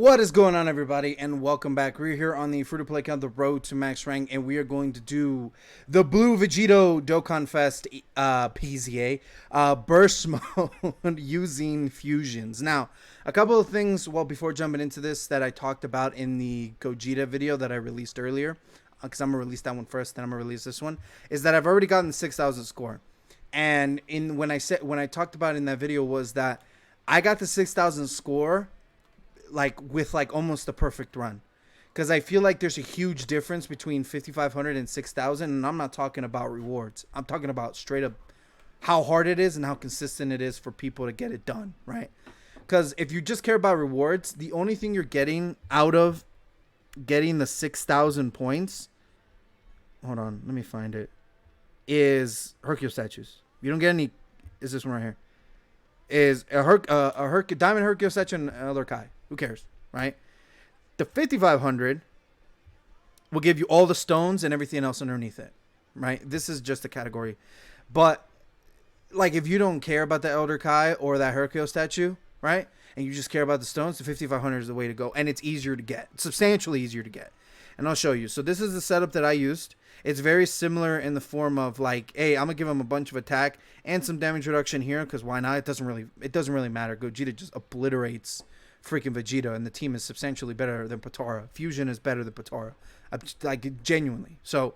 What is going on, everybody, and welcome back. We're here on the free-to-play account, The Road to Max Rank, and we are going to do the Blue Vegito Dokkan Fest PZA Burst Mode using fusions. Now, a couple of things, well, before jumping into this, that I talked about in the Gogeta video that I released earlier, because I'm going to release that one first, then I'm going to release this one, is that I've already gotten the 6,000 score. And when I talked about in that video was that I got the 6,000 score with almost the perfect run, because I feel like there's a huge difference between 5,500 and 6,000, and I'm not talking about rewards. I'm talking about straight up how hard it is and how consistent it is for people to get it done, right? Because if you just care about rewards, the only thing you're getting out of getting the 6,000 points, hold on, let me find it, is Hercule statues. You don't get any. Is this one right here? Is a Diamond Hercule statue and another Kai. Who cares, right? The 5,500 will give you all the stones and everything else underneath it, right? This is just a category. But, if you don't care about the Elder Kai or that Hercule statue, right? And you just care about the stones, the 5,500 is the way to go. And it's easier to get. Substantially easier to get. And I'll show you. So this is the setup that I used. It's very similar in the form of hey, I'm gonna give him a bunch of attack and some damage reduction here, because why not? It doesn't really matter. Gogeta just obliterates freaking Vegeta, and the team is substantially better than Potara. Fusion is better than Potara, genuinely. So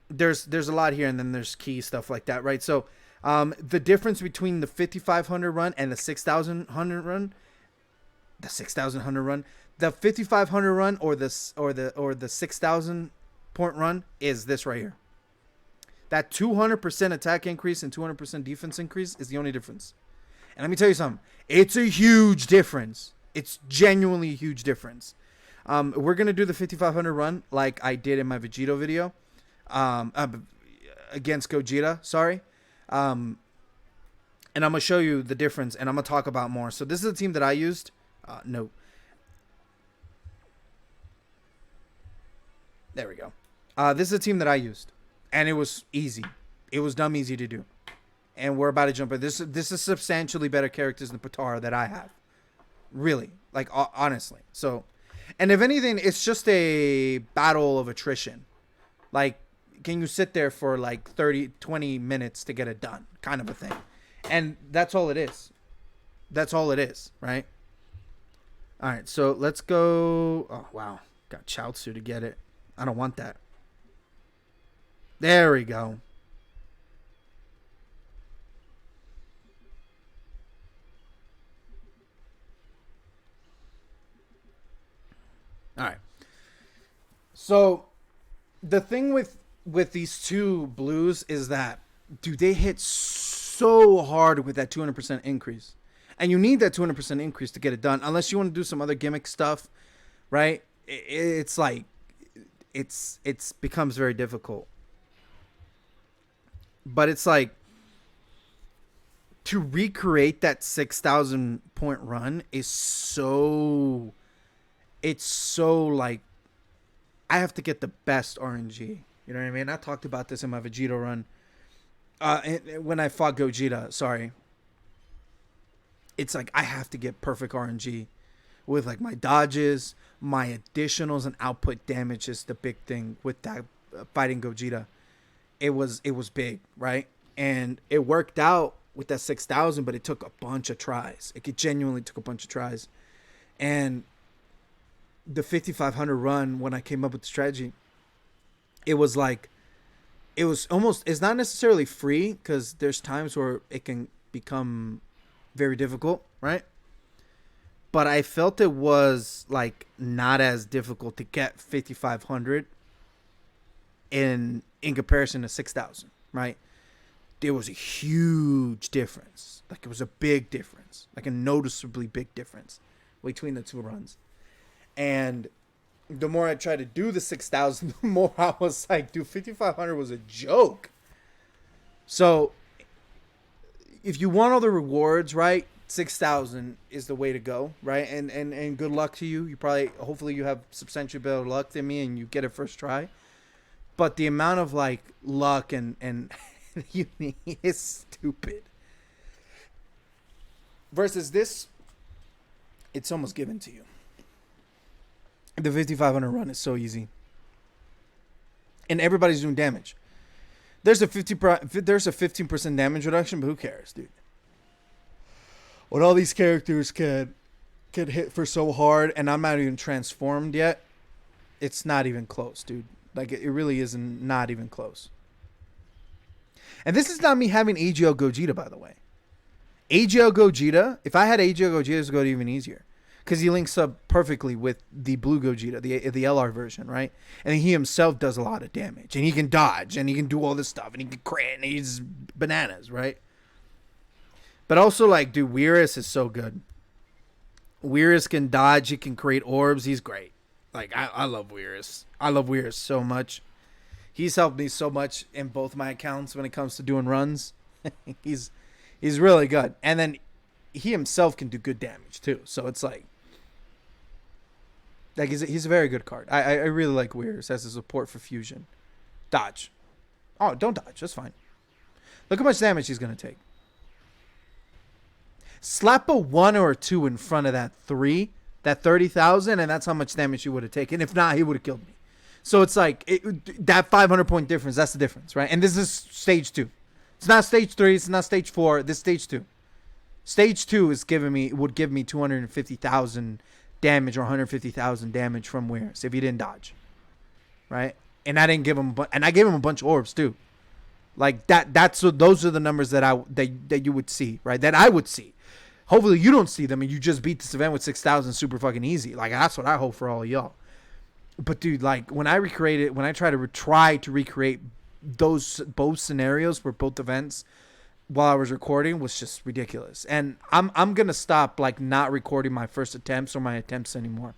there's a lot here, and then there's key stuff like that, right? So the difference between the 5,500 run and the 6,000 run, the 5,500 run or the 6,000 point run is this right here. That 200% attack increase and 200% defense increase is the only difference. And let me tell you something. It's a huge difference. It's genuinely a huge difference. We're going to do the 5,500 run like I did in my Vegito video. Against Gogeta, sorry. And I'm going to show you the difference, and I'm going to talk about more. So this is the team that I used. No. There we go. This is a team that I used, and it was easy. It was dumb easy to do. And we're about to jump in. This is substantially better characters than Potara that I have. Really. Honestly. So, and if anything, it's just a battle of attrition. Can you sit there for 20 minutes to get it done? Kind of a thing. And that's all it is. That's all it is, right? All right, so let's go. Oh, wow. Got Chaozu to get it. I don't want that. There we go. All right. So the thing with these two blues is that, dude, they hit so hard with that 200% increase. And you need that 200% increase to get it done, unless you want to do some other gimmick stuff, right? It's becomes very difficult. But it's to recreate that 6,000 point run is so, I have to get the best RNG. You know what I mean? I talked about this in my Vegito run. When I fought Gogeta, sorry. It's I have to get perfect RNG with my dodges, my additionals, and output damage is the big thing with that fighting Gogeta. It was big, right? And it worked out with that 6,000, but it took a bunch of tries. It genuinely took a bunch of tries. And the 5,500 run, when I came up with the strategy, it was it's not necessarily free, because there's times where it can become very difficult, right? But I felt it was not as difficult to get 5,500 in comparison to 6,000, right? There was a huge difference. It was a big difference, a noticeably big difference between the two runs. And the more I tried to do the 6,000, the more I was dude, 5,500 was a joke. So if you want all the rewards, right, 6,000 is the way to go, right? And good luck to you. Hopefully you have substantially better luck than me and you get it first try. But the amount of luck and you need is stupid. Versus this, it's almost given to you. The 5500 run is so easy, and everybody's doing damage. There's a 15% damage reduction, but who cares, dude? When all these characters can hit for so hard, and I'm not even transformed yet, it's not even close, dude. Like, it really isn't not even close. And this is not me having AGL Gogeta, by the way. AGL Gogeta, if I had AGL Gogeta, it would go even easier. Because he links up perfectly with the blue Gogeta, the LR version, right? And he himself does a lot of damage. And he can dodge, and he can do all this stuff, and he can crit, and he's bananas, right? But also, like, dude, Weirus is so good. Weirus can dodge, he can create orbs, he's great. Like, I love Weirus. I love Weirus so much. He's helped me so much in both my accounts when it comes to doing runs. He's really good. And then he himself can do good damage, too. So it's like he's a very good card. I really like Weirus as a support for fusion. Dodge. Oh, don't dodge. That's fine. Look how much damage he's going to take. Slap a 1 or a 2 in front of that 3, that 30,000, and that's how much damage he would have taken. If not, he would have killed me. So it's like that 500-point difference. That's the difference, right? And this is stage 2. It's not stage 3. It's not stage 4. This is stage 2. Stage 2 would give me 250,000 damage or 150,000 damage from Weirus if he didn't dodge, right? And I didn't give him, and I gave him a bunch of orbs too. Like that. Those are the numbers that you would see, right? That I would see. Hopefully you don't see them and you just beat this event with 6,000 super fucking easy. Like, that's what I hope for all of y'all. But dude, like, when I try to recreate those both scenarios for both events while I was recording was just ridiculous. And I'm gonna stop, like, not recording my first attempts or my attempts anymore.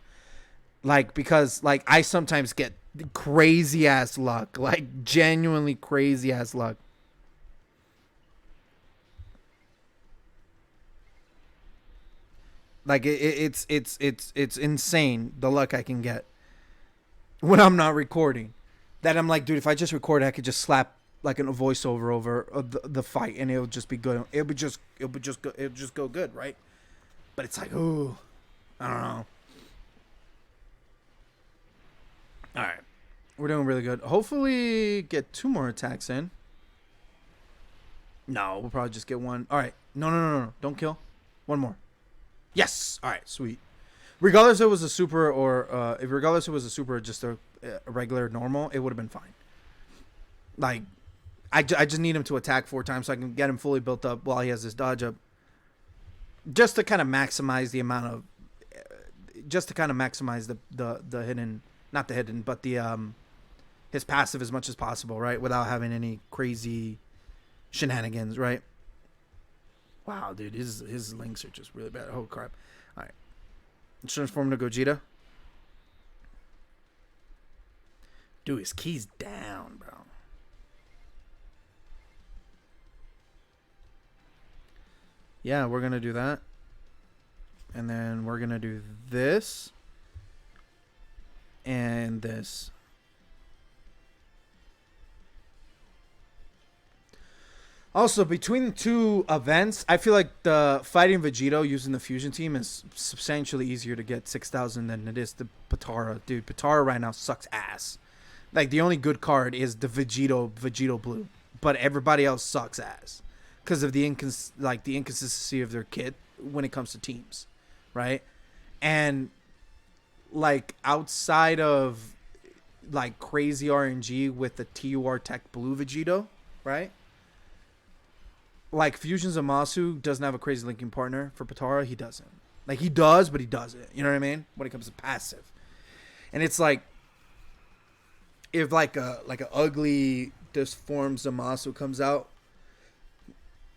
Like, because, like, I sometimes get crazy ass luck, like genuinely crazy ass luck. Like, it's insane the luck I can get when I'm not recording. That I'm like, dude, if I just record, I could just slap like a voiceover over the fight, and it'll just be good. It'll just go good, right? But it's like, ooh, I don't know. All right, we're doing really good. Hopefully, get 2 more attacks in. No, we'll probably just get 1. All right, no, don't kill. 1 more. Yes. All right. Sweet. Regardless if it was a super or regardless if it was a super or just a regular normal, it would have been fine. Like, I just need him to attack 4 times so I can get him fully built up while he has his dodge up. Just to kind of maximize the amount of, just to kind of maximize the hidden, not the hidden, but the his passive as much as possible, right? Without having any crazy shenanigans, right? Wow, dude, his links are just really bad. Oh, crap. All right. Transform to Gogeta. Dude, his key's down, bro. Yeah, we're going to do that. And then we're going to do this. And this. Also, between the 2 events, I feel like the fighting Vegito using the fusion team is substantially easier to get 6,000 than it is the Potara. Dude, Potara right now sucks ass. Like, the only good card is the Vegito Blue. But everybody else sucks ass. Because of the inconsistency of their kit when it comes to teams. Right? And, like, outside of, like, crazy RNG with the TUR Tech Blue Vegito, right? Like, Fusion Zamasu doesn't have a crazy linking partner. For Potara, he doesn't. Like, he does, but he doesn't. You know what I mean? When it comes to passive. And it's like, if like a ugly disformed Zamasu comes out,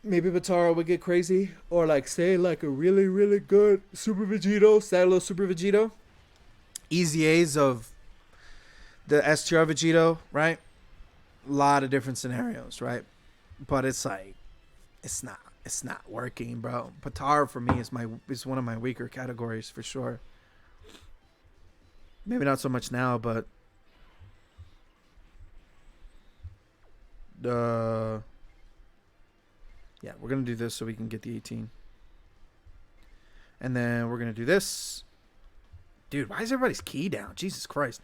maybe Potara would get crazy. Or like, say, like a really, really good Super Vegito, Saddle Super Vegito. Easy A's of the STR Vegito, right? A lot of different scenarios, right? But it's like, it's not working, bro. Potara for me is one of my weaker categories for sure. Maybe not so much now, but yeah, we're gonna do this so we can get the 18, and then we're gonna do this, Dude, why is everybody's key down? Jesus Christ.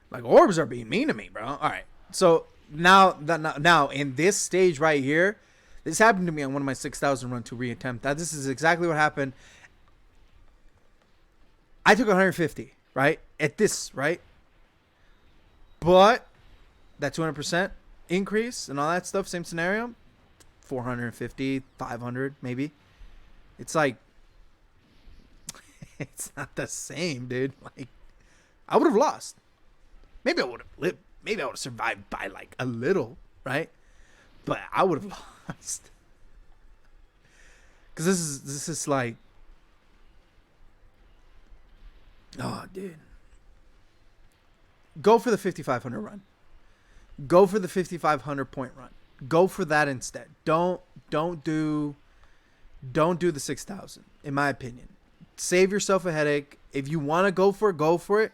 Like, orbs are being mean to me, bro. All right. So, now in this stage right here, this happened to me on one of my 6,000 run to reattempt. This is exactly what happened. I took 150, right? At this, right? But that 200% increase and all that stuff, same scenario, 450, 500 maybe. It's like, it's not the same, dude. Like, I would have lost. Maybe I would have lived. Maybe I would have survived by like a little, right? But I would have lost. Because this is like, oh, dude. Go for the 5,500 run. Go for the 5,500 point run. Go for that instead. Don't do the 6,000. In my opinion, save yourself a headache. If you want to go for it, go for it.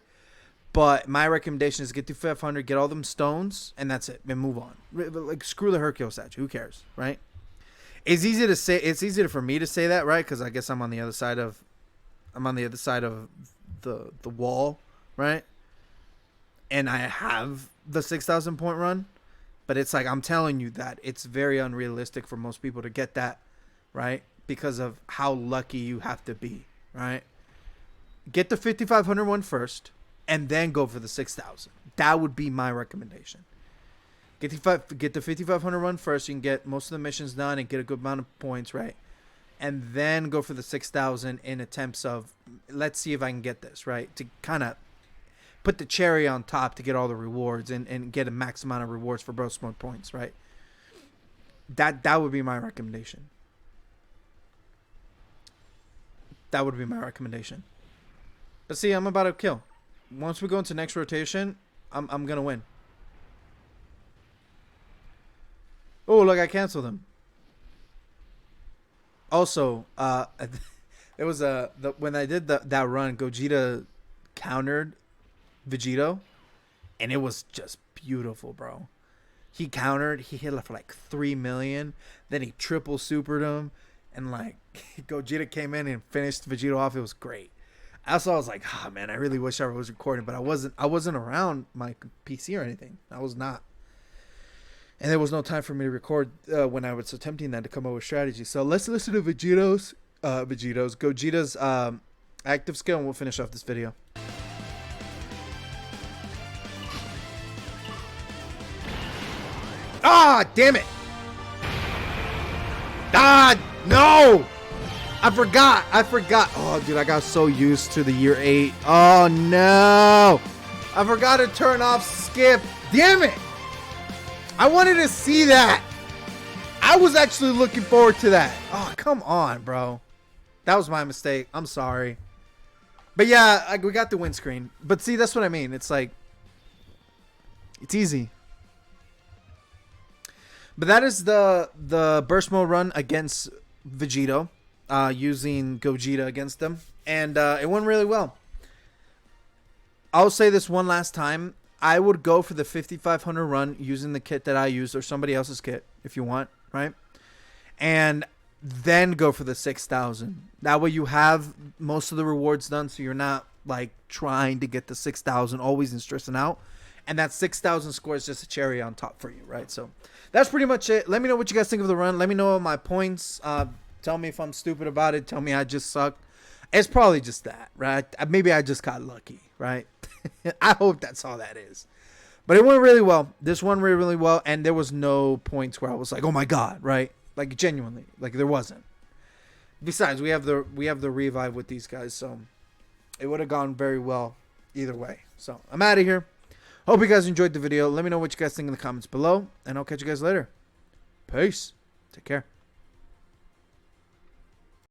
But my recommendation is get to 500, get all them stones, and that's it. And move on. Like, screw the Hercule statue. Who cares, right? It's easy to say. It's easier for me to say that, right? Because I guess I'm on the other side of the wall, right? And I have the 6,000 point run, but it's like, I'm telling you that it's very unrealistic for most people to get that, right? Because of how lucky you have to be, right? Get the 5,500 one first, and then go for the 6,000. That would be my recommendation. Get the 5,500 run first. You can get most of the missions done and get a good amount of points, right? And then go for the 6,000 in attempts of, let's see if I can get this, right? To kind of put the cherry on top to get all the rewards and get a max amount of rewards for burst mode points, right? That would be my recommendation. That would be my recommendation. But see, I'm about to kill. Once we go into next rotation, I'm gonna win. Oh, look, I canceled them. Also, there was when I did that run, Gogeta countered Vegito, and it was just beautiful, bro. He countered, he hit for like 3 million, then he triple supered him, and like Gogeta came in and finished Vegito off. It was great. Also, I was like, oh man, I really wish I was recording, but I wasn't around my PC or anything. I was not. And there was no time for me to record when I was attempting that to come up with strategy. So let's listen to Gogeta's active skill, and we'll finish off this video. Ah, damn it. Ah, no. I forgot. Oh, dude, I got so used to the year 8. Oh, no. I forgot to turn off skip. Damn it. I wanted to see that. I was actually looking forward to that. Oh, come on, bro. That was my mistake. I'm sorry. But yeah, we got the windscreen. But see, that's what I mean. It's like, it's easy. But that is the burst mode run against Vegito. Using Gogeta against them, and it went really well. I'll say this one last time. I would go for the 5,500 run using the kit that I used, or somebody else's kit if you want, right? And then go for the 6,000. That way you have most of the rewards done, so you're not like trying to get the 6,000 always and stressing out. And that 6,000 score is just a cherry on top for you, right? So that's pretty much it. Let me know what you guys think of the run. Let me know my points. Tell me if I'm stupid about it. Tell me I just suck. It's probably just that, right? Maybe I just got lucky, right? I hope that's all that is. But it went really well. This one went really well, and there was no points where I was like, "Oh my god," right? Like genuinely, like there wasn't. Besides, we have the revive with these guys, so it would have gone very well either way. So I'm out of here. Hope you guys enjoyed the video. Let me know what you guys think in the comments below, and I'll catch you guys later. Peace. Take care.